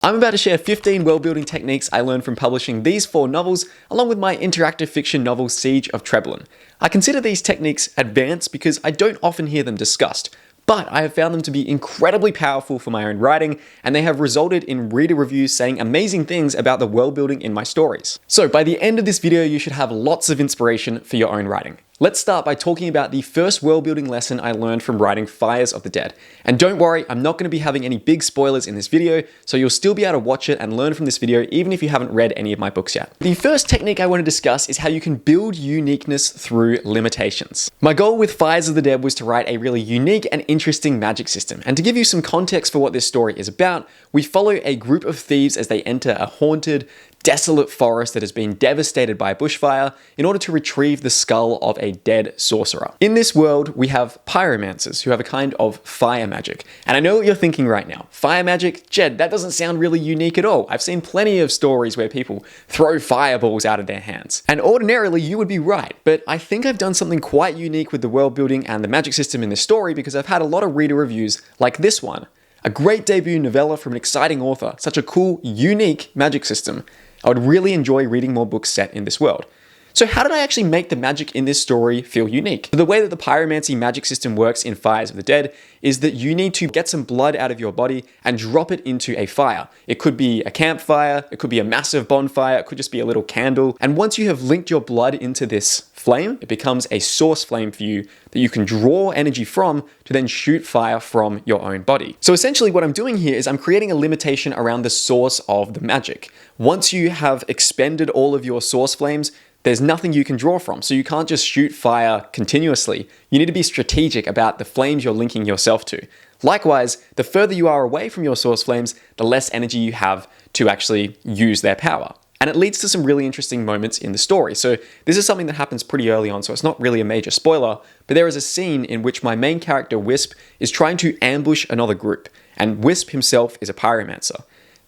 I'm about to share 15 world-building techniques I learned from publishing these 4 novels, along with my interactive fiction novel Siege of TREBOULAIN. I consider these techniques advanced because I don't often hear them discussed, but I have found them to be incredibly powerful for my own writing, and they have resulted in reader reviews saying amazing things about the world building in my stories. So by the end of this video, you should have lots of inspiration for your own writing. Let's start by talking about the first world building lesson I learned from writing Fires of the Dead. And don't worry, I'm not going to be having any big spoilers in this video, so you'll still be able to watch it and learn from this video even if you haven't read any of my books yet. The first technique I want to discuss is how you can build uniqueness through limitations. My goal with Fires of the Dead was to write a really unique and interesting magic system. And to give you some context for what this story is about, we follow a group of thieves as they enter a haunted, desolate forest that has been devastated by a bushfire in order to retrieve the skull of a dead sorcerer. In this world, we have pyromancers who have a kind of fire magic. And I know what you're thinking right now. Fire magic? Jed, that doesn't sound really unique at all. I've seen plenty of stories where people throw fireballs out of their hands. And ordinarily, you would be right. But I think I've done something quite unique with the world building and the magic system in this story because I've had a lot of reader reviews like this one. A great debut novella from an exciting author. Such a cool, unique magic system. I would really enjoy reading more books set in this world. So how did I actually make the magic in this story feel unique? The way that the pyromancy magic system works in Fires of the Dead is that you need to get some blood out of your body and drop it into a fire. It could be a campfire, it could be a massive bonfire, it could just be a little candle. And once you have linked your blood into this flame, it becomes a source flame for you that you can draw energy from to then shoot fire from your own body. So essentially what I'm doing here is I'm creating a limitation around the source of the magic. Once you have expended all of your source flames, there's nothing you can draw from. So you can't just shoot fire continuously. You need to be strategic about the flames you're linking yourself to. Likewise, the further you are away from your source flames, the less energy you have to actually use their power. And it leads to some really interesting moments in the story. So this is something that happens pretty early on, so it's not really a major spoiler, but there is a scene in which my main character, Wisp, is trying to ambush another group. And Wisp himself is a pyromancer.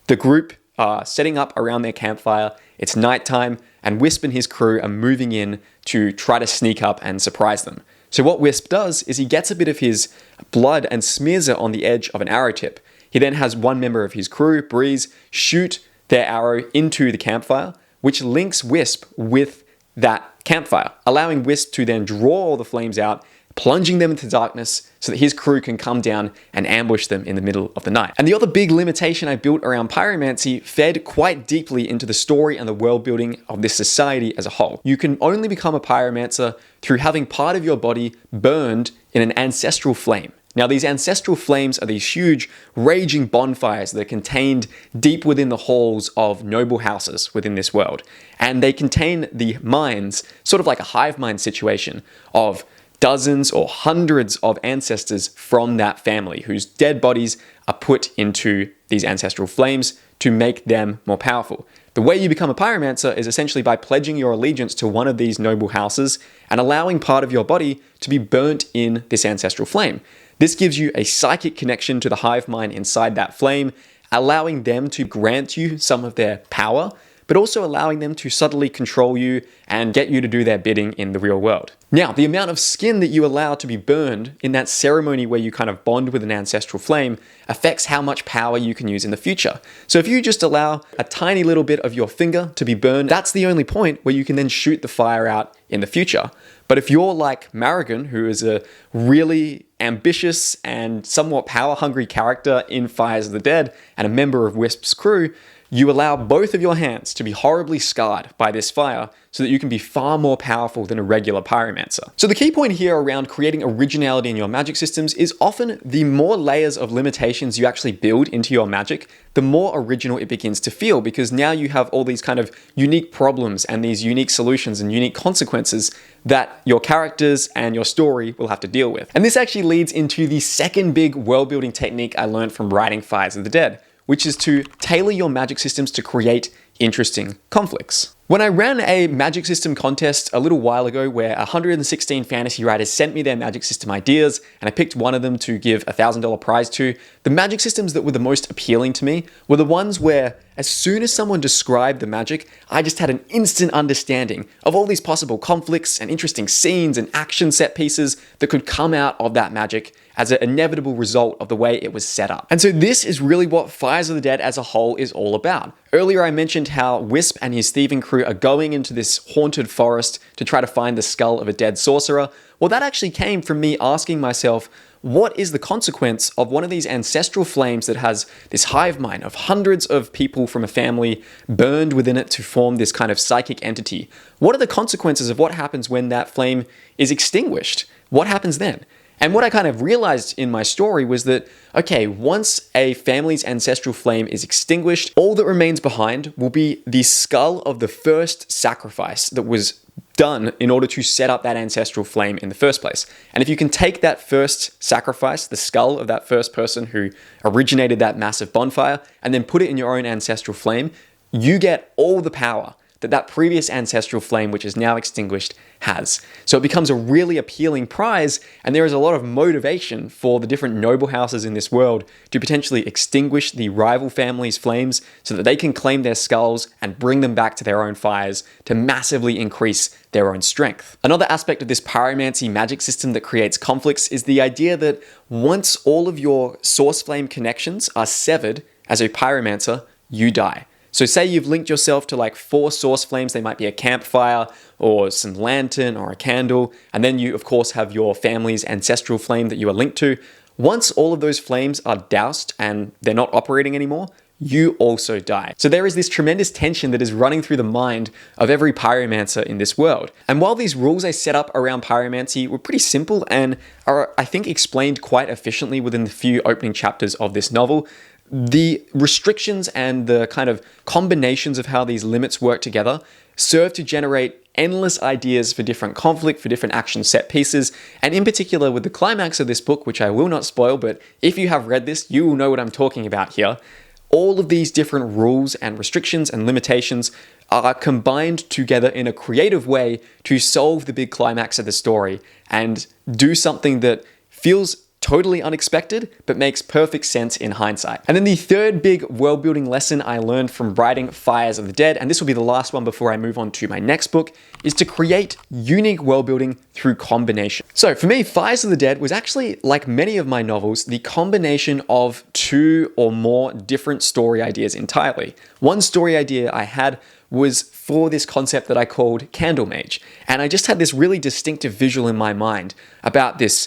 The group are setting up around their campfire, it's nighttime, and Wisp and his crew are moving in to try to sneak up and surprise them. So what Wisp does is he gets a bit of his blood and smears it on the edge of an arrow tip. He then has one member of his crew, Breeze, shoot their arrow into the campfire, which links Wisp with that campfire, allowing Wisp to then draw all the flames out, plunging them into darkness so that his crew can come down and ambush them in the middle of the night. And the other big limitation I built around pyromancy fed quite deeply into the story and the world building of this society as a whole. You can only become a pyromancer through having part of your body burned in an ancestral flame. Now, these ancestral flames are these huge, raging bonfires that are contained deep within the halls of noble houses within this world. And they contain the minds, sort of like a hive mind situation, of dozens or hundreds of ancestors from that family whose dead bodies are put into these ancestral flames to make them more powerful. The way you become a pyromancer is essentially by pledging your allegiance to one of these noble houses and allowing part of your body to be burnt in this ancestral flame. This gives you a psychic connection to the hive mind inside that flame, allowing them to grant you some of their power, but also allowing them to subtly control you and get you to do their bidding in the real world. Now, the amount of skin that you allow to be burned in that ceremony where you kind of bond with an ancestral flame affects how much power you can use in the future. So if you just allow a tiny little bit of your finger to be burned, that's the only point where you can then shoot the fire out in the future. But if you're like Marrigan, who is a really ambitious and somewhat power-hungry character in Fires of the Dead and a member of Wisp's crew, you allow both of your hands to be horribly scarred by this fire so that you can be far more powerful than a regular pyromancer. So the key point here around creating originality in your magic systems is often the more layers of limitations you actually build into your magic, the more original it begins to feel, because now you have all these kind of unique problems and these unique solutions and unique consequences that your characters and your story will have to deal with. And this actually leads into the second big world building technique I learned from writing Fires of the Dead, which is to tailor your magic systems to create interesting conflicts. When I ran a magic system contest a little while ago where 116 fantasy writers sent me their magic system ideas and I picked one of them to give a $1,000 prize to, the magic systems that were the most appealing to me were the ones where as soon as someone described the magic, I just had an instant understanding of all these possible conflicts and interesting scenes and action set pieces that could come out of that magic as an inevitable result of the way it was set up. And so this is really what Fires of the Dead as a whole is all about. Earlier I mentioned how Wisp and his thieving crew are going into this haunted forest to try to find the skull of a dead sorcerer. Well, that actually came from me asking myself, what is the consequence of one of these ancestral flames that has this hive mind of hundreds of people from a family burned within it to form this kind of psychic entity? What are the consequences of what happens when that flame is extinguished? What happens then? And what I kind of realized in my story was that, okay, once a family's ancestral flame is extinguished, all that remains behind will be the skull of the first sacrifice that was done in order to set up that ancestral flame in the first place. And if you can take that first sacrifice, the skull of that first person who originated that massive bonfire, and then put it in your own ancestral flame, you get all the power that that previous ancestral flame, which is now extinguished, has. So it becomes a really appealing prize, and there is a lot of motivation for the different noble houses in this world to potentially extinguish the rival family's flames so that they can claim their skulls and bring them back to their own fires to massively increase their own strength. Another aspect of this pyromancy magic system that creates conflicts is the idea that once all of your source flame connections are severed as a pyromancer, you die. So say you've linked yourself to like 4 source flames, they might be a campfire or some lantern or a candle, and then you of course have your family's ancestral flame that you are linked to. Once all of those flames are doused and they're not operating anymore, you also die. So there is this tremendous tension that is running through the mind of every pyromancer in this world. And while these rules I set up around pyromancy were pretty simple and are, I think, explained quite efficiently within the few opening chapters of this novel, the restrictions and the kind of combinations of how these limits work together serve to generate endless ideas for different conflict, for different action set pieces, and in particular with the climax of this book, which I will not spoil, but if you have read this, you will know what I'm talking about here. All of these different rules and restrictions and limitations are combined together in a creative way to solve the big climax of the story and do something that feels totally unexpected, but makes perfect sense in hindsight. And then the third big world building lesson I learned from writing Fires of the Dead, and this will be the last one before I move on to my next book, is to create unique world building through combination. So for me, Fires of the Dead was actually, like many of my novels, the combination of 2 or more different story ideas entirely. One story idea I had was for this concept that I called Candle Mage. And I just had this really distinctive visual in my mind about this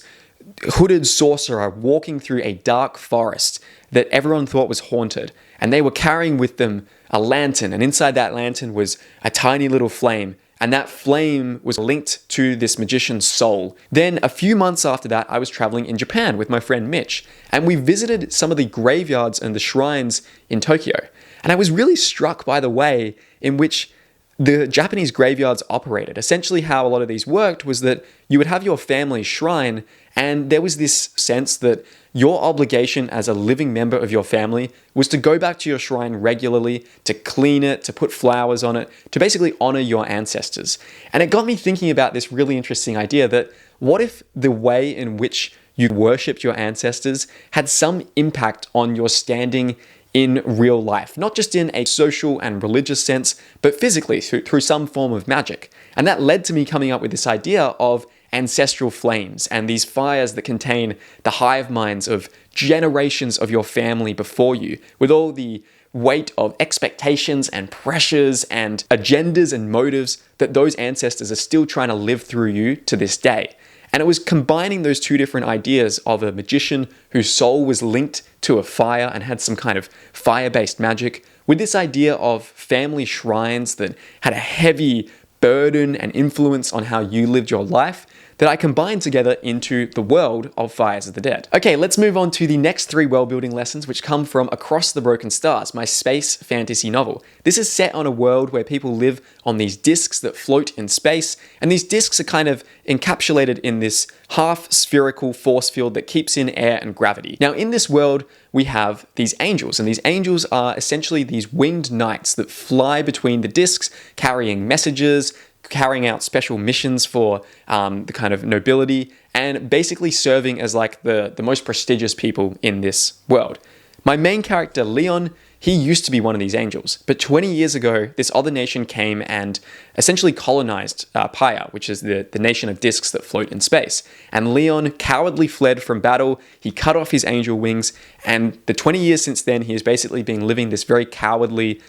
hooded sorcerer walking through a dark forest that everyone thought was haunted, and they were carrying with them a lantern, and inside that lantern was a tiny little flame, and that flame was linked to this magician's soul. Then a few months after that, I was traveling in Japan with my friend Mitch, and we visited some of the graveyards and the shrines in Tokyo, and I was really struck by the way in which the Japanese graveyards operated. Essentially how a lot of these worked was that you would have your family shrine, and there was this sense that your obligation as a living member of your family was to go back to your shrine regularly, to clean it, to put flowers on it, to basically honor your ancestors. And it got me thinking about this really interesting idea that what if the way in which you worshipped your ancestors had some impact on your standing in real life, not just in a social and religious sense, but physically through some form of magic. And that led to me coming up with this idea of ancestral flames and these fires that contain the hive minds of generations of your family before you, with all the weight of expectations and pressures and agendas and motives that those ancestors are still trying to live through you to this day. And it was combining those 2 different ideas of a magician whose soul was linked to a fire and had some kind of fire-based magic, with this idea of family shrines that had a heavy burden and influence on how you lived your life, that I combined together into the world of Fires of the Dead. Okay, let's move on to the next 3 world-building lessons, which come from Across the Broken Stars, my space fantasy novel. This is set on a world where people live on these discs that float in space, and these discs are kind of encapsulated in this half-spherical force field that keeps in air and gravity. Now, in this world, we have these angels, and these angels are essentially these winged knights that fly between the discs, carrying messages, carrying out special missions for the kind of nobility, and basically serving as like the most prestigious people in this world. My main character, Leon, he used to be one of these angels. But 20 years ago, this other nation came and essentially colonized Paia, which is the nation of discs that float in space. And Leon cowardly fled from battle. He cut off his angel wings. And the 20 years since then, he has basically been living this very cowardly,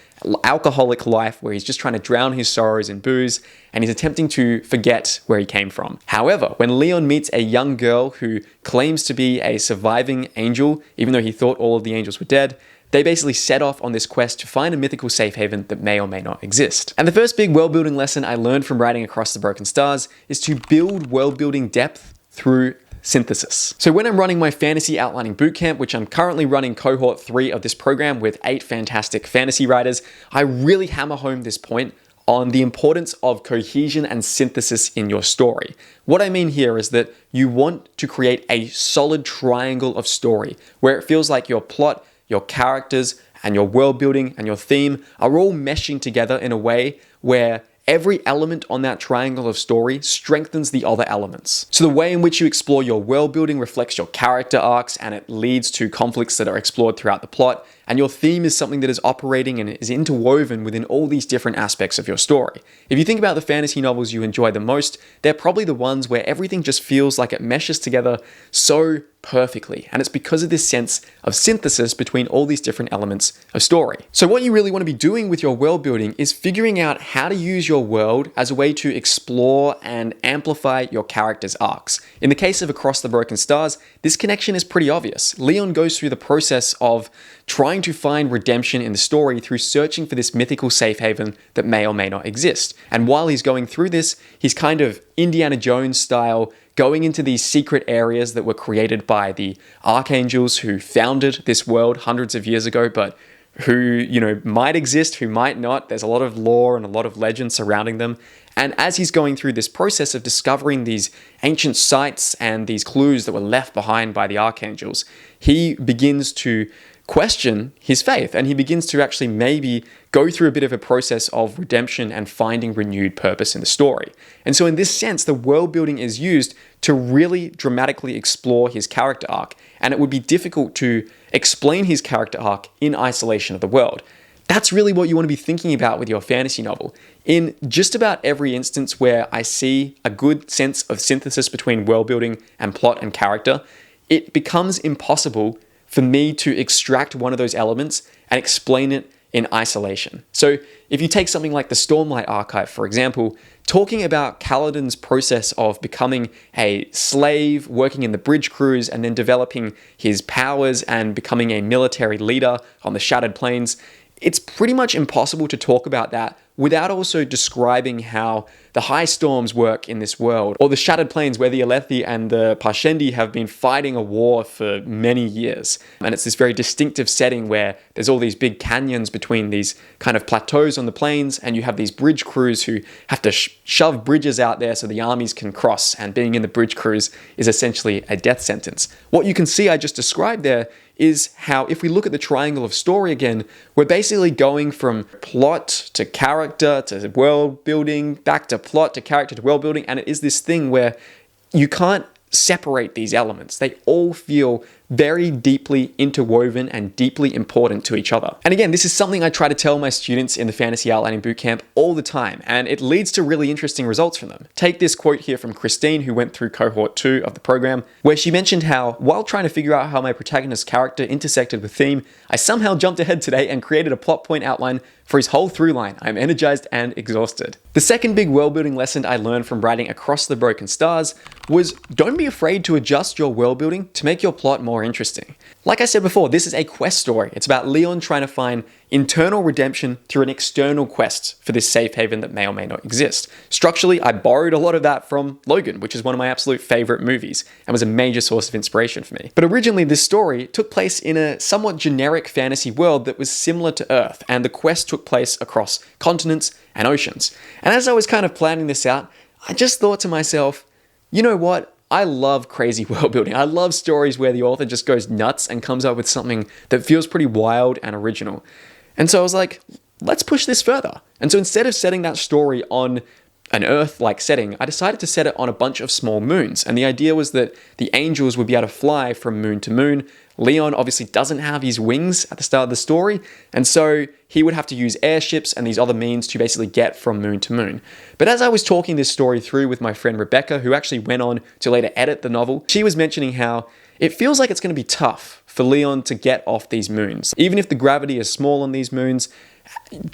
alcoholic life where he's just trying to drown his sorrows in booze, and he's attempting to forget where he came from. However, when Leon meets a young girl who claims to be a surviving angel, even though he thought all of the angels were dead, they basically set off on this quest to find a mythical safe haven that may or may not exist. And the first big world building lesson I learned from writing Across the Broken Stars is to build world building depth through synthesis. So when I'm running my fantasy outlining bootcamp, which I'm currently running cohort 3 of this program with 8 fantastic fantasy writers, I really hammer home this point on the importance of cohesion and synthesis in your story. What I mean here is that you want to create a solid triangle of story where it feels like your plot, your characters, and your world building and your theme are all meshing together in a way where every element on that triangle of story strengthens the other elements. So the way in which you explore your world building reflects your character arcs, and it leads to conflicts that are explored throughout the plot. And your theme is something that is operating and is interwoven within all these different aspects of your story. If you think about the fantasy novels you enjoy the most, they're probably the ones where everything just feels like it meshes together so perfectly. And it's because of this sense of synthesis between all these different elements of story. So what you really want to be doing with your world building is figuring out how to use your world as a way to explore and amplify your character's arcs. In the case of Across the Broken Stars, this connection is pretty obvious. Leon goes through the process of trying to find redemption in the story through searching for this mythical safe haven that may or may not exist. And while he's going through this, he's kind of Indiana Jones style, going into these secret areas that were created by the archangels who founded this world hundreds of years ago, but who, might exist, who might not. There's a lot of lore and a lot of legend surrounding them. And as he's going through this process of discovering these ancient sites and these clues that were left behind by the archangels, he begins to question his faith, and he begins to actually maybe go through a bit of a process of redemption and finding renewed purpose in the story. And so in this sense, the world building is used to really dramatically explore his character arc, and it would be difficult to explain his character arc in isolation of the world. That's really what you want to be thinking about with your fantasy novel. In just about every instance where I see a good sense of synthesis between world building and plot and character, it becomes impossible for me to extract one of those elements and explain it in isolation. So if you take something like the Stormlight Archive, for example, talking about Kaladin's process of becoming a slave, working in the bridge crews, and then developing his powers and becoming a military leader on the Shattered Plains, it's pretty much impossible to talk about that without also describing how the high storms work in this world, or the Shattered Plains where the Alethi and the Parshendi have been fighting a war for many years. And it's this very distinctive setting where there's all these big canyons between these kind of plateaus on the plains, and you have these bridge crews who have to shove bridges out there so the armies can cross, and being in the bridge crews is essentially a death sentence. What you can see I just described there is how, if we look at the triangle of story again, we're basically going from plot to character to world building, back to plot to character to world building, and it is this thing where you can't separate these elements. They all feel very deeply interwoven and deeply important to each other. And again, this is something I try to tell my students in the Fantasy Outlining Bootcamp all the time, and it leads to really interesting results from them. Take this quote here from Christine, who went through cohort 2 of the program, where she mentioned how, while trying to figure out how my protagonist's character intersected with theme, I somehow jumped ahead today and created a plot point outline for his whole through line. I'm energized and exhausted. The second big world building lesson I learned from writing Across the Broken Stars was don't be afraid to adjust your world building to make your plot more interesting. Like I said before, this is a quest story. It's about Leon trying to find internal redemption through an external quest for this safe haven that may or may not exist. Structurally, I borrowed a lot of that from Logan, which is one of my absolute favorite movies and was a major source of inspiration for me. But originally, this story took place in a somewhat generic fantasy world that was similar to Earth, and the quest took place across continents and oceans. And as I was kind of planning this out, I just thought to myself, you know what? I love crazy world building. I love stories where the author just goes nuts and comes up with something that feels pretty wild and original. And so I was like, let's push this further. And so instead of setting that story on an Earth-like setting, I decided to set it on a bunch of small moons. And the idea was that the angels would be able to fly from moon to moon, Leon obviously doesn't have his wings at the start of the story, and so he would have to use airships and these other means to basically get from moon to moon. But as I was talking this story through with my friend Rebecca, who actually went on to later edit the novel, she was mentioning how it feels like it's going to be tough for Leon to get off these moons. Even if the gravity is small on these moons,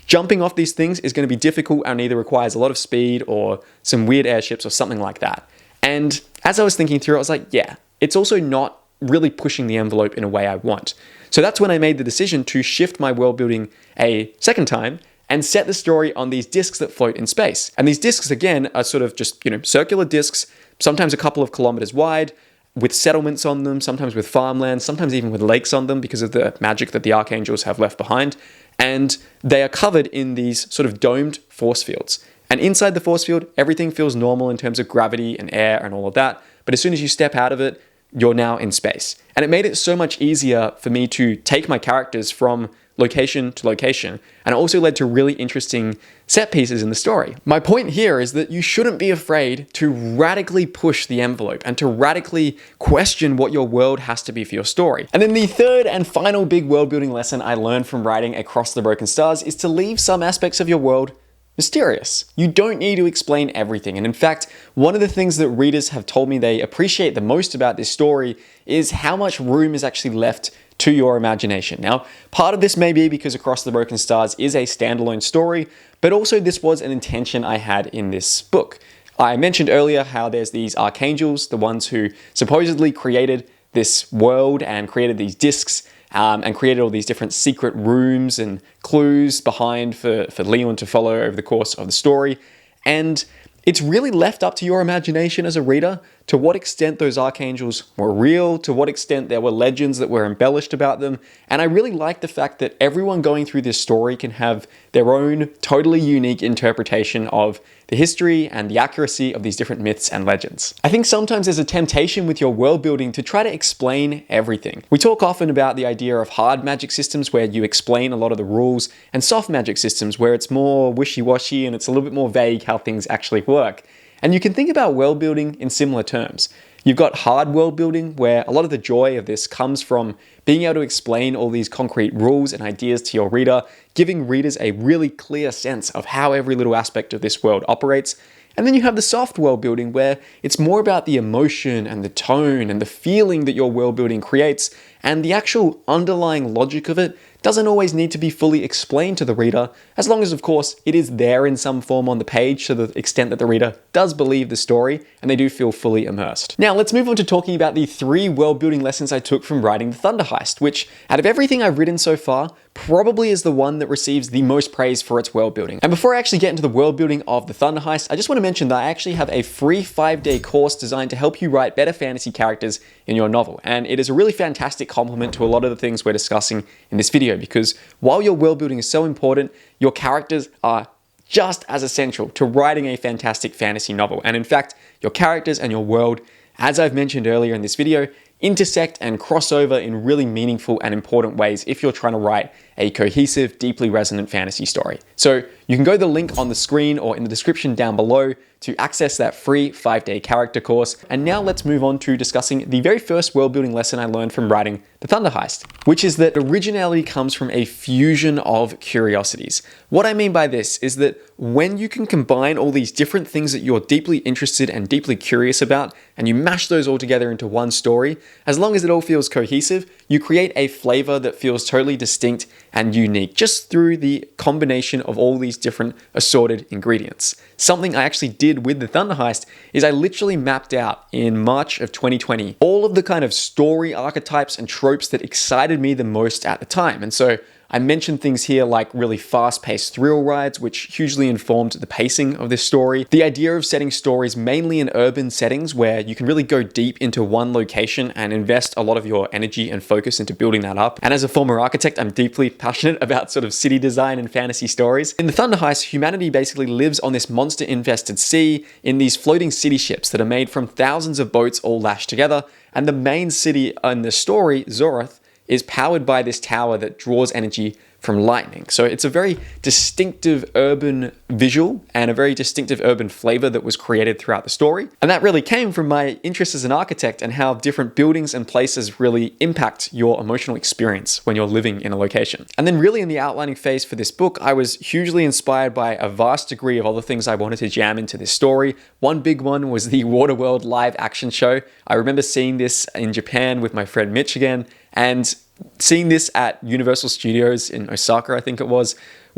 jumping off these things is going to be difficult and either requires a lot of speed or some weird airships or something like that. And as I was thinking through, I was like, yeah, it's also not really pushing the envelope in a way I want. So that's when I made the decision to shift my world building a second time and set the story on these discs that float in space. And these discs, again, are sort of just, circular discs, sometimes a couple of kilometers wide, with settlements on them, sometimes with farmland, sometimes even with lakes on them because of the magic that the archangels have left behind. And they are covered in these sort of domed force fields. And inside the force field, everything feels normal in terms of gravity and air and all of that. But as soon as you step out of it, you're now in space. And it made it so much easier for me to take my characters from location to location. And it also led to really interesting set pieces in the story. My point here is that you shouldn't be afraid to radically push the envelope and to radically question what your world has to be for your story. And then the third and final big world building lesson I learned from writing Across the Broken Stars is to leave some aspects of your world mysterious. You don't need to explain everything. And in fact, one of the things that readers have told me they appreciate the most about this story is how much room is actually left to your imagination. Now, part of this may be because Across the Broken Stars is a standalone story, but also this was an intention I had in this book. I mentioned earlier how there's these archangels, the ones who supposedly created this world and created these discs, and created all these different secret rooms and clues behind for Leon to follow over the course of the story. And it's really left up to your imagination as a reader to what extent those archangels were real, to what extent there were legends that were embellished about them. And I really like the fact that everyone going through this story can have their own totally unique interpretation of the history and the accuracy of these different myths and legends. I think sometimes there's a temptation with your world building to try to explain everything. We talk often about the idea of hard magic systems where you explain a lot of the rules, and soft magic systems where it's more wishy-washy and it's a little bit more vague how things actually work. And you can think about world building in similar terms. You've got hard world building, where a lot of the joy of this comes from being able to explain all these concrete rules and ideas to your reader, giving readers a really clear sense of how every little aspect of this world operates. And then you have the soft world building, where it's more about the emotion and the tone and the feeling that your world building creates, and the actual underlying logic of it doesn't always need to be fully explained to the reader, as long as, of course, it is there in some form on the page to the extent that the reader does believe the story and they do feel fully immersed. Now, let's move on to talking about the 3 world building lessons I took from writing The Thunder Heist, which, out of everything I've written so far, probably is the one that receives the most praise for its world building. And before I actually get into the world building of The Thunder Heist, I just want to mention that I actually have a free 5-day course designed to help you write better fantasy characters in your novel. And it is a really fantastic complement to a lot of the things we're discussing in this video, because while your world building is so important, your characters are just as essential to writing a fantastic fantasy novel. And in fact, your characters and your world, as I've mentioned earlier in this video, intersect and cross over in really meaningful and important ways if you're trying to write a cohesive, deeply resonant fantasy story. So you can go to the link on the screen or in the description down below to access that free 5-day character course. And now let's move on to discussing the very first world building lesson I learned from writing The Thunder Heist, which is that originality comes from a fusion of curiosities. What I mean by this is that when you can combine all these different things that you're deeply interested and deeply curious about, and you mash those all together into one story, as long as it all feels cohesive, you create a flavor that feels totally distinct and unique just through the combination of all these different assorted ingredients. Something I actually did with The Thunder Heist is I literally mapped out in March of 2020 all of the kind of story archetypes and tropes that excited me the most at the time. And so I mentioned things here like really fast-paced thrill rides, which hugely informed the pacing of this story. The idea of setting stories mainly in urban settings where you can really go deep into one location and invest a lot of your energy and focus into building that up. And as a former architect, I'm deeply passionate about sort of city design and fantasy stories. In The Thunder Heist, humanity basically lives on this monster-infested sea in these floating city ships that are made from thousands of boats all lashed together. And the main city in the story, Zoreth, is powered by this tower that draws energy from lightning. So it's a very distinctive urban visual and a very distinctive urban flavor that was created throughout the story. And that really came from my interest as an architect and how different buildings and places really impact your emotional experience when you're living in a location. And then really in the outlining phase for this book, I was hugely inspired by a vast degree of all the things I wanted to jam into this story. One big one was the Waterworld live action show. I remember seeing this in Japan with my friend Mitch again, and seeing this at Universal Studios in Osaka, I think it was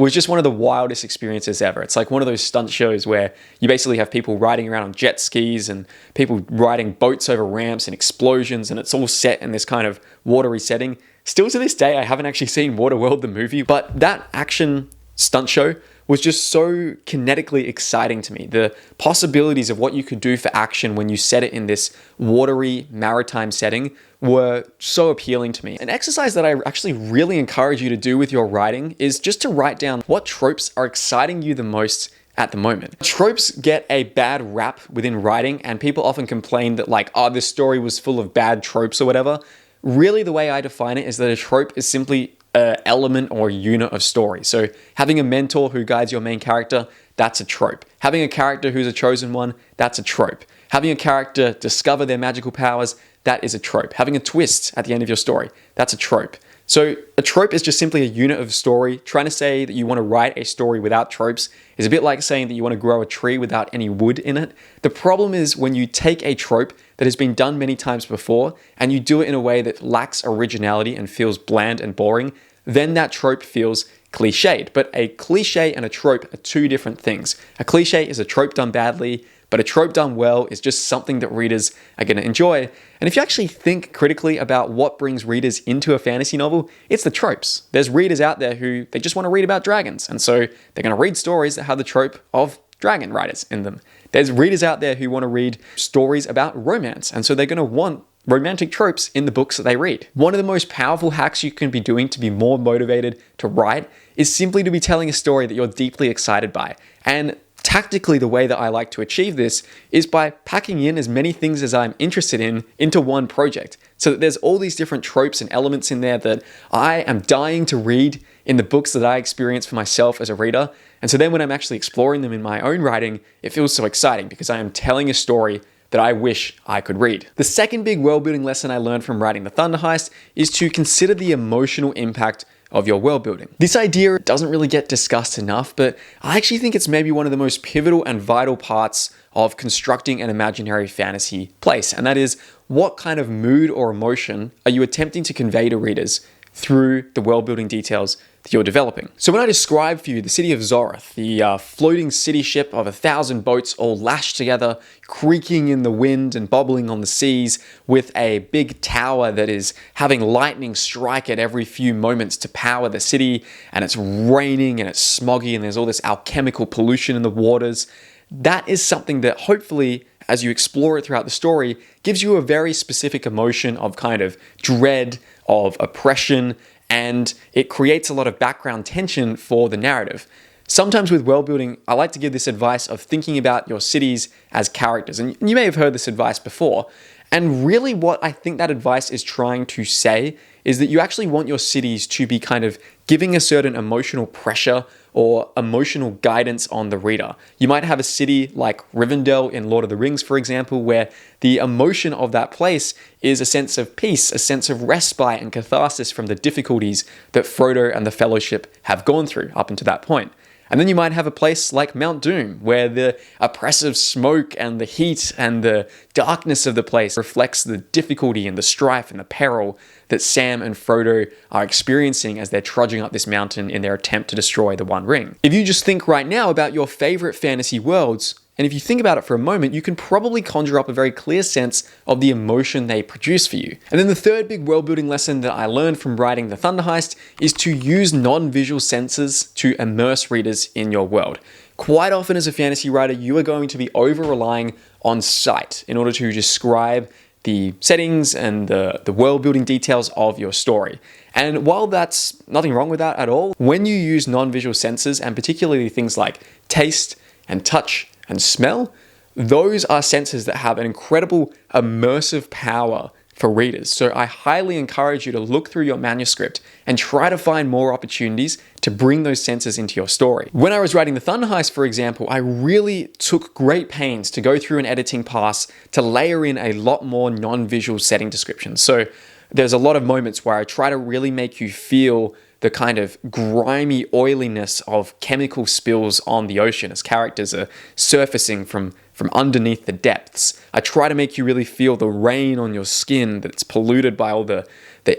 just one of the wildest experiences ever. It's like one of those stunt shows where you basically have people riding around on jet skis and people riding boats over ramps and explosions, and it's all set in this kind of watery setting. Still to this day, I haven't actually seen Waterworld the movie, but that action stunt show was just so kinetically exciting to me. The possibilities of what you could do for action when you set it in this watery maritime setting were so appealing to me. An exercise that I actually really encourage you to do with your writing is just to write down what tropes are exciting you the most at the moment. Tropes get a bad rap within writing, and people often complain that like, oh, this story was full of bad tropes or whatever. Really, the way I define it is that a trope is simply an element or unit of story. So having a mentor who guides your main character, that's a trope. Having a character who's a chosen one, that's a trope. Having a character discover their magical powers, that is a trope. Having a twist at the end of your story, that's a trope. So a trope is just simply a unit of story. Trying to say that you want to write a story without tropes is a bit like saying that you want to grow a tree without any wood in it. The problem is when you take a trope that has been done many times before and you do it in a way that lacks originality and feels bland and boring, then that trope feels cliched. But a cliche and a trope are two different things. A cliche is a trope done badly, but a trope done well is just something that readers are going to enjoy. And if you actually think critically about what brings readers into a fantasy novel, it's the tropes. There's readers out there who they just want to read about dragons, and so they're going to read stories that have the trope of dragon riders in them. There's readers out there who want to read stories about romance, and so they're going to want romantic tropes in the books that they read. One of the most powerful hacks you can be doing to be more motivated to write is simply to be telling a story that you're deeply excited by. And tactically, the way that I like to achieve this is by packing in as many things as I'm interested in into one project, so that there's all these different tropes and elements in there that I am dying to read in the books that I experience for myself as a reader. And so then when I'm actually exploring them in my own writing, it feels so exciting because I am telling a story that I wish I could read. The second big world-building lesson I learned from writing The Thunder Heist is to consider the emotional impact of your world building. This idea doesn't really get discussed enough, but I actually think it's maybe one of the most pivotal and vital parts of constructing an imaginary fantasy place. And that is, what kind of mood or emotion are you attempting to convey to readers through the world building details that you're developing? So when I describe for you the city of Zoreth, the floating city ship of 1,000 boats all lashed together, creaking in the wind and bobbling on the seas, with a big tower that is having lightning strike at every few moments to power the city, and it's raining and it's smoggy and there's all this alchemical pollution in the waters, that is something that hopefully, as you explore it throughout the story, gives you a very specific emotion of kind of dread, of oppression, and it creates a lot of background tension for the narrative. Sometimes with world building, I like to give this advice of thinking about your cities as characters. And you may have heard this advice before. And really what I think that advice is trying to say is that you actually want your cities to be kind of giving a certain emotional pressure or emotional guidance on the reader. You might have a city like Rivendell in Lord of the Rings, for example, where the emotion of that place is a sense of peace, a sense of respite and catharsis from the difficulties that Frodo and the Fellowship have gone through up until that point. And then you might have a place like Mount Doom, where the oppressive smoke and the heat and the darkness of the place reflects the difficulty and the strife and the peril that Sam and Frodo are experiencing as they're trudging up this mountain in their attempt to destroy the One Ring. If you just think right now about your favorite fantasy worlds, and if you think about it for a moment, you can probably conjure up a very clear sense of the emotion they produce for you. And then the third big world building lesson that I learned from writing The Thunder Heist is to use non-visual senses to immerse readers in your world. Quite often as a fantasy writer, you are going to be over-relying on sight in order to describe the settings and the world building details of your story. And while that's nothing wrong with that at all, when you use non-visual senses, and particularly things like taste and touch and smell, those are senses that have an incredible immersive power for readers. So I highly encourage you to look through your manuscript and try to find more opportunities to bring those senses into your story. When I was writing The Thunder Heist, for example, I really took great pains to go through an editing pass to layer in a lot more non-visual setting descriptions. So there's a lot of moments where I try to really make you feel the kind of grimy oiliness of chemical spills on the ocean as characters are surfacing from underneath the depths. I try to make you really feel the rain on your skin, that it's polluted by all the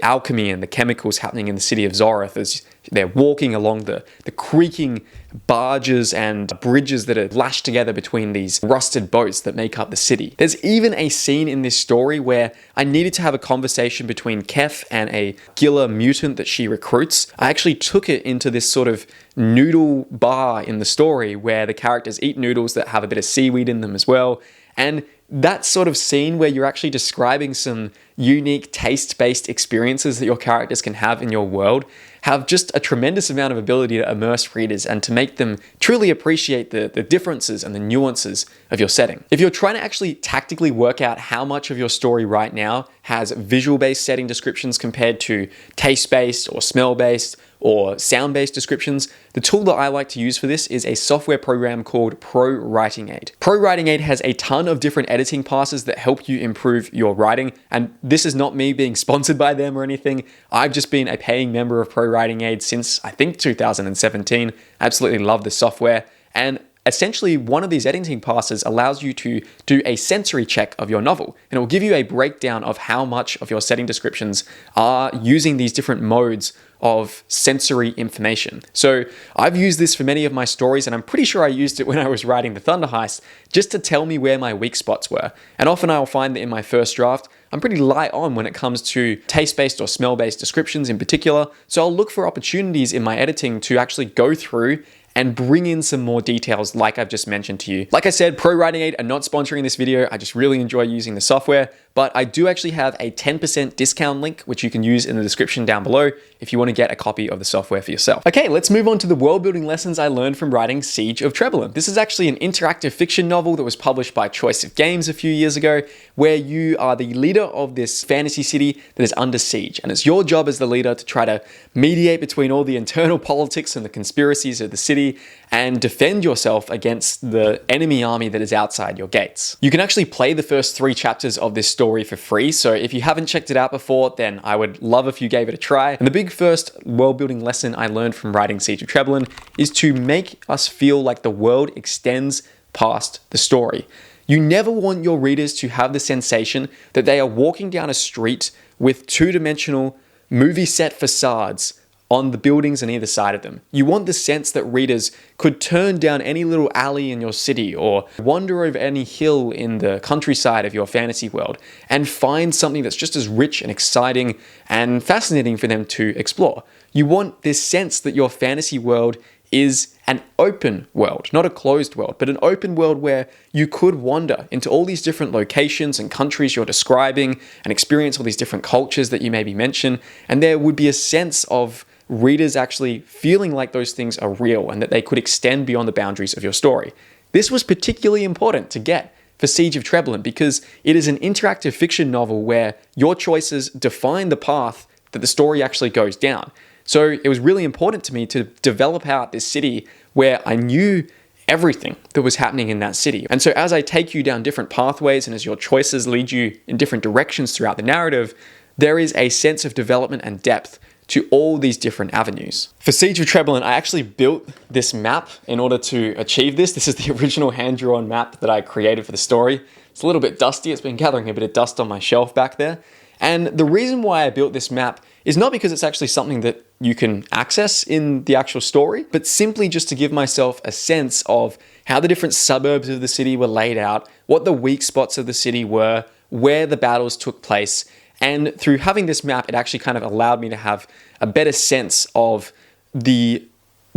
alchemy and the chemicals happening in the city of Zorith as they're walking along the creaking barges and bridges that are lashed together between these rusted boats that make up the city. There's even a scene in this story where I needed to have a conversation between Kef and a Gila mutant that she recruits. I actually took it into this sort of noodle bar in the story where the characters eat noodles that have a bit of seaweed in them as well. And that sort of scene where you're actually describing some unique taste-based experiences that your characters can have in your world have just a tremendous amount of ability to immerse readers and to make them truly appreciate the differences and the nuances of your setting. If you're trying to actually tactically work out how much of your story right now has visual-based setting descriptions compared to taste-based or smell-based or sound-based descriptions, the tool that I like to use for this is a software program called Pro Writing Aid. Pro Writing Aid has a ton of different editing passes that help you improve your writing, and this is not me being sponsored by them or anything. I've just been a paying member of Pro Writing Aid since, I think, 2017. Absolutely love the software, and essentially, one of these editing passes allows you to do a sensory check of your novel, and it will give you a breakdown of how much of your setting descriptions are using these different modes of sensory information. So I've used this for many of my stories, and I'm pretty sure I used it when I was writing The Thunder Heist just to tell me where my weak spots were. And often I'll find that in my first draft, I'm pretty light on when it comes to taste-based or smell-based descriptions in particular. So I'll look for opportunities in my editing to actually go through and bring in some more details like I've just mentioned to you. Like I said, Pro Writing Aid are not sponsoring this video. I just really enjoy using the software, but I do actually have a 10% discount link, which you can use in the description down below if you want to get a copy of the software for yourself. Okay, let's move on to the world building lessons I learned from writing Siege of TREBOULAIN. This is actually an interactive fiction novel that was published by Choice of Games a few years ago, where you are the leader of this fantasy city that is under siege. And it's your job as the leader to try to mediate between all the internal politics and the conspiracies of the city and defend yourself against the enemy army that is outside your gates. You can actually play the first 3 chapters of this story for free, so if you haven't checked it out before, then I would love if you gave it a try. And the big first world building lesson I learned from writing Siege of TREBOULAIN is to make us feel like the world extends past the story. You never want your readers to have the sensation that they are walking down a street with 2-dimensional movie set facades on the buildings on either side of them. You want the sense that readers could turn down any little alley in your city or wander over any hill in the countryside of your fantasy world and find something that's just as rich and exciting and fascinating for them to explore. You want this sense that your fantasy world is an open world, not a closed world, but an open world where you could wander into all these different locations and countries you're describing and experience all these different cultures that you maybe mention, and there would be a sense of readers actually feeling like those things are real and that they could extend beyond the boundaries of your story. This was particularly important to get for Siege of TREBOULAIN because it is an interactive fiction novel where your choices define the path that the story actually goes down. So it was really important to me to develop out this city where I knew everything that was happening in that city. And so as I take you down different pathways and as your choices lead you in different directions throughout the narrative, there is a sense of development and depth to all these different avenues. For Siege of TREBOULAIN, I actually built this map in order to achieve this. This is the original hand-drawn map that I created for the story. It's a little bit dusty. It's been gathering a bit of dust on my shelf back there. And the reason why I built this map is not because it's actually something that you can access in the actual story, but simply just to give myself a sense of how the different suburbs of the city were laid out, what the weak spots of the city were, where the battles took place. And through having this map, it actually kind of allowed me to have a better sense of the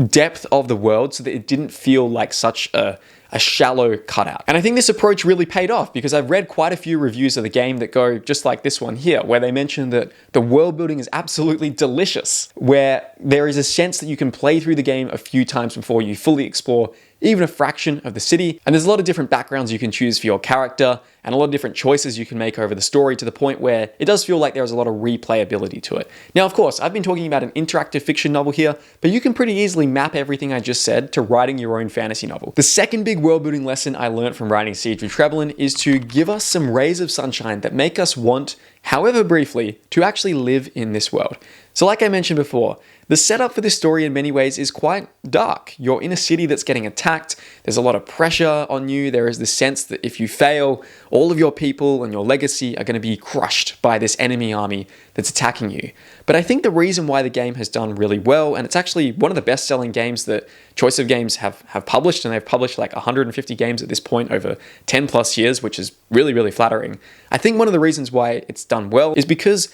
depth of the world so that it didn't feel like such a a shallow cutout. And I think this approach really paid off because I've read quite a few reviews of the game that go just like this one here, where they mention that the world building is absolutely delicious, where there is a sense that you can play through the game a few times before you fully explore even a fraction of the city. And there's a lot of different backgrounds you can choose for your character and a lot of different choices you can make over the story, to the point where it does feel like there's a lot of replayability to it. Now, of course, I've been talking about an interactive fiction novel here, but you can pretty easily map everything I just said to writing your own fantasy novel. The second big world building lesson I learned from writing Siege of Trebelin is to give us some rays of sunshine that make us want, however briefly, to actually live in this world. So like I mentioned before, the setup for this story in many ways is quite dark. You're in a city that's getting attacked. There's a lot of pressure on you. There is this sense that if you fail, all of your people and your legacy are going to be crushed by this enemy army that's attacking you. But I think the reason why the game has done really well, and it's actually one of the best-selling games that Choice of Games have published, and they've published like 150 games at this point over 10 plus years, which is really, really flattering. I think one of the reasons why it's done well is because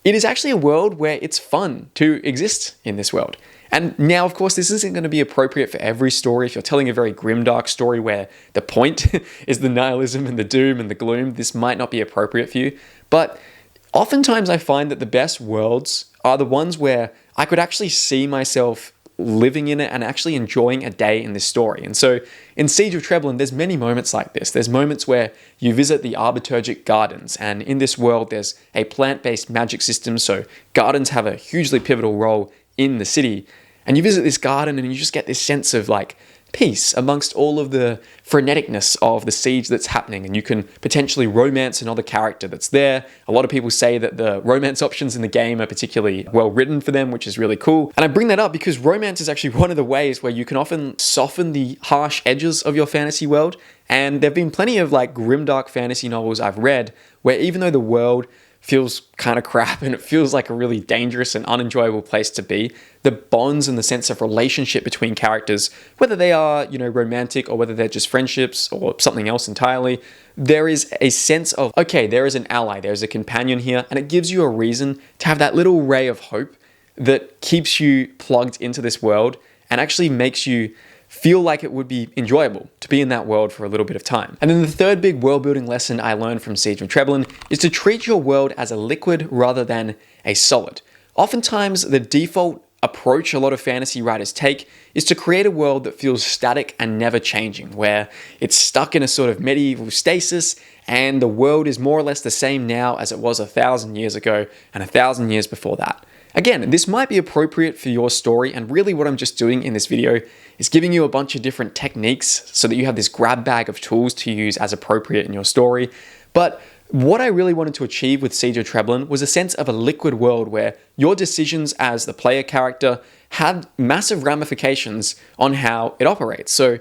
it is actually a world where it's fun to exist in this world. And now, of course, this isn't going to be appropriate for every story. If you're telling a very grimdark story where the point is the nihilism and the doom and the gloom, this might not be appropriate for you. But oftentimes I find that the best worlds are the ones where I could actually see myself living in it and actually enjoying a day in this story. And so in Siege of Trebelin, there's many moments like this. There's moments where you visit the Arbiturgic Gardens, and in this world there's a plant-based magic system, so gardens have a hugely pivotal role in the city. And you visit this garden and you just get this sense of like peace amongst all of the freneticness of the siege that's happening, and you can potentially romance another character that's there. A lot of people say that the romance options in the game are particularly well written for them, which is really cool. And I bring that up because romance is actually one of the ways where you can often soften the harsh edges of your fantasy world. And there have been plenty of like grimdark fantasy novels I've read where even though the world feels kind of crap and it feels like a really dangerous and unenjoyable place to be, the bonds and the sense of relationship between characters, whether they are, romantic or whether they're just friendships or something else entirely, there is a sense of, okay, there is an ally, there's a companion here, and it gives you a reason to have that little ray of hope that keeps you plugged into this world and actually makes you feel like it would be enjoyable to be in that world for a little bit of time. And then the third big world building lesson I learned from Siege of Trebelin is to treat your world as a liquid rather than a solid. Oftentimes, the default approach a lot of fantasy writers take is to create a world that feels static and never changing, where it's stuck in a sort of medieval stasis and the world is more or less the same now as it was 1,000 years ago and 1,000 years before that. Again, this might be appropriate for your story, and really what I'm just doing in this video is giving you a bunch of different techniques so that you have this grab bag of tools to use as appropriate in your story. But what I really wanted to achieve with Siege of Trebelin was a sense of a liquid world where your decisions as the player character had massive ramifications on how it operates. So,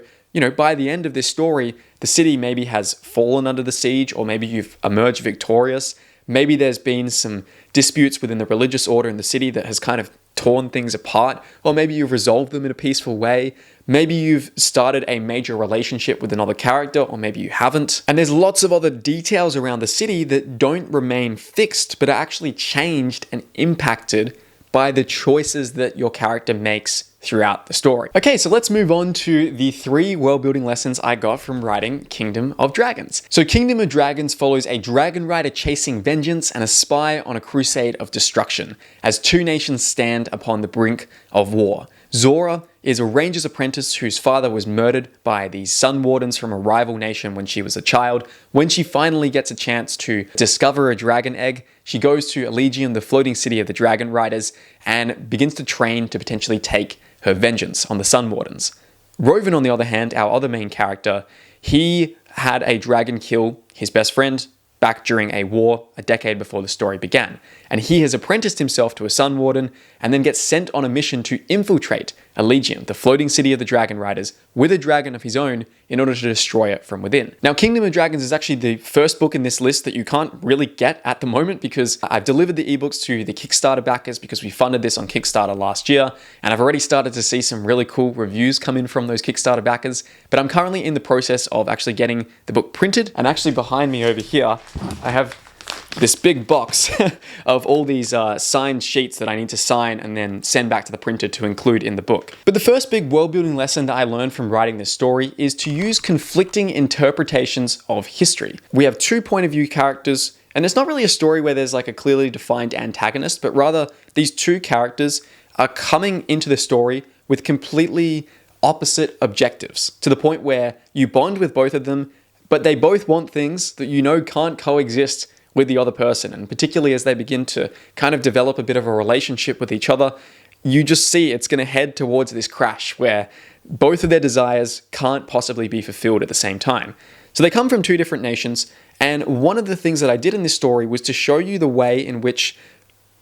by the end of this story, the city maybe has fallen under the siege, or maybe you've emerged victorious. Maybe there's been some disputes within the religious order in the city that has kind of torn things apart, or maybe you've resolved them in a peaceful way. Maybe you've started a major relationship with another character, or maybe you haven't. And there's lots of other details around the city that don't remain fixed, but are actually changed and impacted by the choices that your character makes throughout the story. Okay, so let's move on to the 3 world building lessons I got from writing Kingdom of Dragons. So Kingdom of Dragons follows a dragon rider chasing vengeance and a spy on a crusade of destruction, as 2 nations stand upon the brink of war. Zora is a ranger's apprentice whose father was murdered by the Sun Wardens from a rival nation when she was a child. When she finally gets a chance to discover a dragon egg, she goes to Elysium, the floating city of the dragon riders, and begins to train to potentially take her vengeance on the Sun Wardens. Roven, on the other hand, our other main character, he had a dragon kill his best friend back during a war a decade before the story began. And he has apprenticed himself to a Sun Warden and then gets sent on a mission to infiltrate Elysium, the floating city of the Dragon Riders, with a dragon of his own in order to destroy it from within. Now, Kingdom of Dragons is actually the first book in this list that you can't really get at the moment because I've delivered the ebooks to the Kickstarter backers because we funded this on Kickstarter last year, and I've already started to see some really cool reviews come in from those Kickstarter backers, but I'm currently in the process of actually getting the book printed, and actually behind me over here, I have this big box of all these signed sheets that I need to sign and then send back to the printer to include in the book. But the first big world building lesson that I learned from writing this story is to use conflicting interpretations of history. We have two point of view characters, and it's not really a story where there's like a clearly defined antagonist, but rather these two characters are coming into the story with completely opposite objectives, to the point where you bond with both of them, but they both want things that you know can't coexist with the other person. And particularly as they begin to kind of develop a bit of a relationship with each other, you just see it's going to head towards this crash where both of their desires can't possibly be fulfilled at the same time. So they come from two different nations, and one of the things that I did in this story was to show you the way in which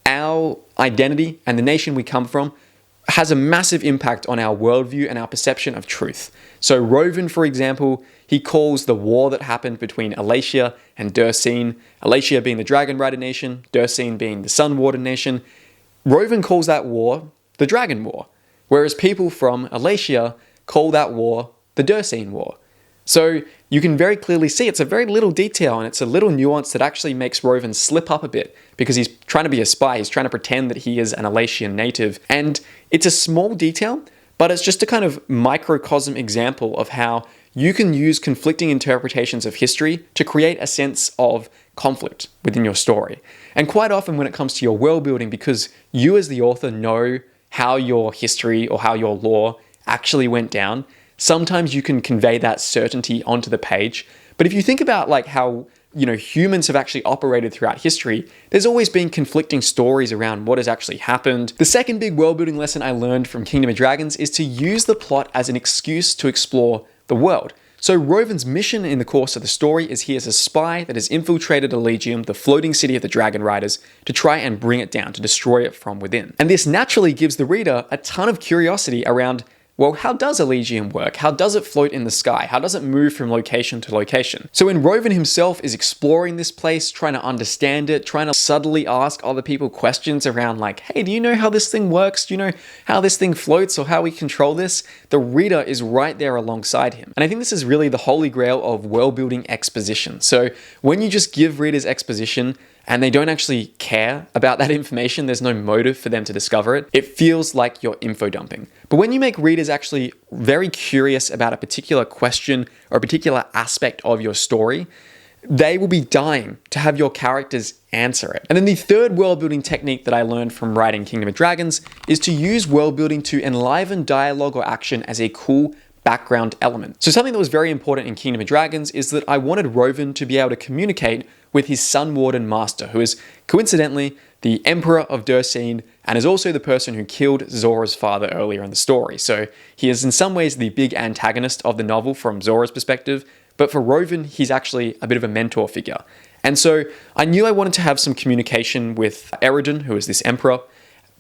our identity and the nation we come from has a massive impact on our worldview and our perception of truth. So Rovin, for example, he calls the war that happened between Alatia and Durseen, Alatia being the Dragon Rider nation, Durseen being the Sun Warden nation, Rovin calls that war the Dragon War, whereas people from Alatia call that war the Durseen War. So you can very clearly see it's a very little detail, and it's a little nuance that actually makes Rovin slip up a bit because he's trying to be a spy. He's trying to pretend that he is an Alatian native. And it's a small detail, but it's just a kind of microcosm example of how you can use conflicting interpretations of history to create a sense of conflict within your story. And quite often when it comes to your world building, because you as the author know how your history or how your lore actually went down, sometimes you can convey that certainty onto the page. But if you think about like how, humans have actually operated throughout history, there's always been conflicting stories around what has actually happened. The second big world building lesson I learned from Kingdom of Dragons is to use the plot as an excuse to explore the world. So Rovin's mission in the course of the story is he is a spy that has infiltrated Elysium, the floating city of the Dragon Riders, to try and bring it down, to destroy it from within. And this naturally gives the reader a ton of curiosity around, well, how does Elysium work? How does it float in the sky? How does it move from location to location? So when Rovin himself is exploring this place, trying to understand it, trying to subtly ask other people questions around like, hey, do you know how this thing works? Do you know how this thing floats or how we control this? The reader is right there alongside him. And I think this is really the holy grail of world building exposition. So when you just give readers exposition, and they don't actually care about that information, there's no motive for them to discover it, it feels like you're info dumping. But when you make readers actually very curious about a particular question or a particular aspect of your story, they will be dying to have your characters answer it. And then the third world building technique that I learned from writing Kingdom of Dragons is to use world building to enliven dialogue or action as a cool background element. So something that was very important in Kingdom of Dragons is that I wanted Rovin to be able to communicate with his Sun Warden master, who is coincidentally the Emperor of Durseen and is also the person who killed Zora's father earlier in the story. So he is in some ways the big antagonist of the novel from Zora's perspective, but for Rovin, he's actually a bit of a mentor figure. And so I knew I wanted to have some communication with Eridan, who is this Emperor,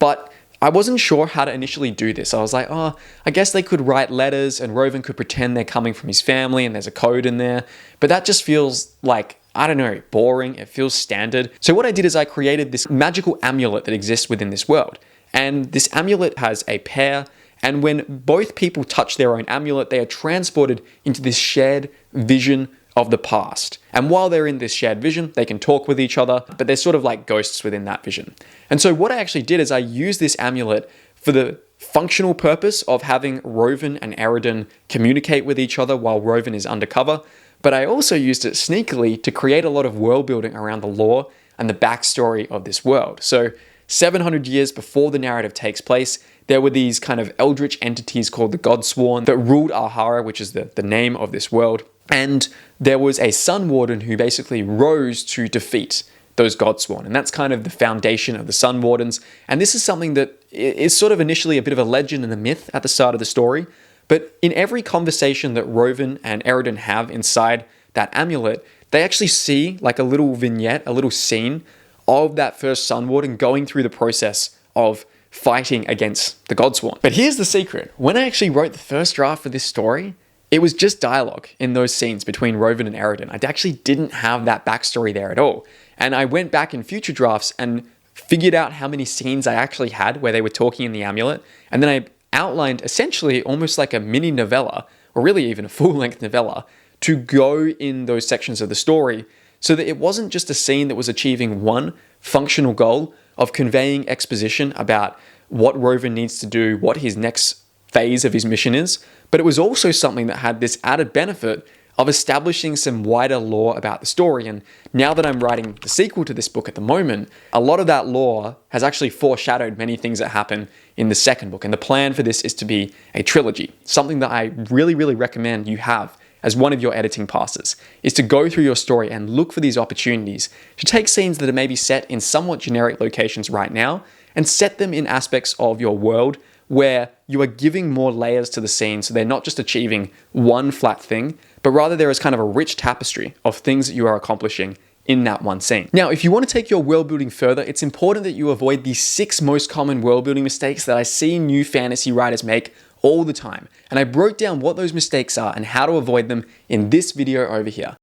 but I wasn't sure how to initially do this. I was like, I guess they could write letters and Rovin could pretend they're coming from his family and there's a code in there. But that just feels like, I don't know, boring. It feels standard. So what I did is I created this magical amulet that exists within this world. And this amulet has a pair. And when both people touch their own amulet, they are transported into this shared vision of the past. And while they're in this shared vision, they can talk with each other, but they're sort of like ghosts within that vision. And so what I actually did is I used this amulet for the functional purpose of having Rovin and Eridan communicate with each other while Rovin is undercover, but I also used it sneakily to create a lot of world building around the lore and the backstory of this world. So 700 years before the narrative takes place, there were these kind of eldritch entities called the Godsworn that ruled Ahara, which is the name of this world. And there was a Sun Warden who basically rose to defeat those Godsworn. And that's kind of the foundation of the Sun Wardens. And this is something that is sort of initially a bit of a legend and a myth at the start of the story. But in every conversation that Rovin and Eridan have inside that amulet, they actually see like a little vignette, a little scene of that first Sun Warden going through the process of fighting against the Godsworn. But here's the secret. When I actually wrote the first draft for this story, it was just dialogue in those scenes between Rovin and Eridan. I actually didn't have that backstory there at all. And I went back in future drafts and figured out how many scenes I actually had where they were talking in the amulet. And then I outlined essentially almost like a mini novella, or really even a full-length novella, to go in those sections of the story so that it wasn't just a scene that was achieving one functional goal of conveying exposition about what Rover needs to do, what his next phase of his mission is, but it was also something that had this added benefit of establishing some wider lore about the story. And now that I'm writing the sequel to this book at the moment, a lot of that lore has actually foreshadowed many things that happen in the second book. And the plan for this is to be a trilogy. Something that I really, really recommend you have as one of your editing passes is to go through your story and look for these opportunities to take scenes that are maybe set in somewhat generic locations right now and set them in aspects of your world where you are giving more layers to the scene, so they're not just achieving one flat thing, but rather there is kind of a rich tapestry of things that you are accomplishing in that one scene. Now, if you want to take your world building further, it's important that you avoid the 6 most common world building mistakes that I see new fantasy writers make all the time. And I broke down what those mistakes are and how to avoid them in this video over here.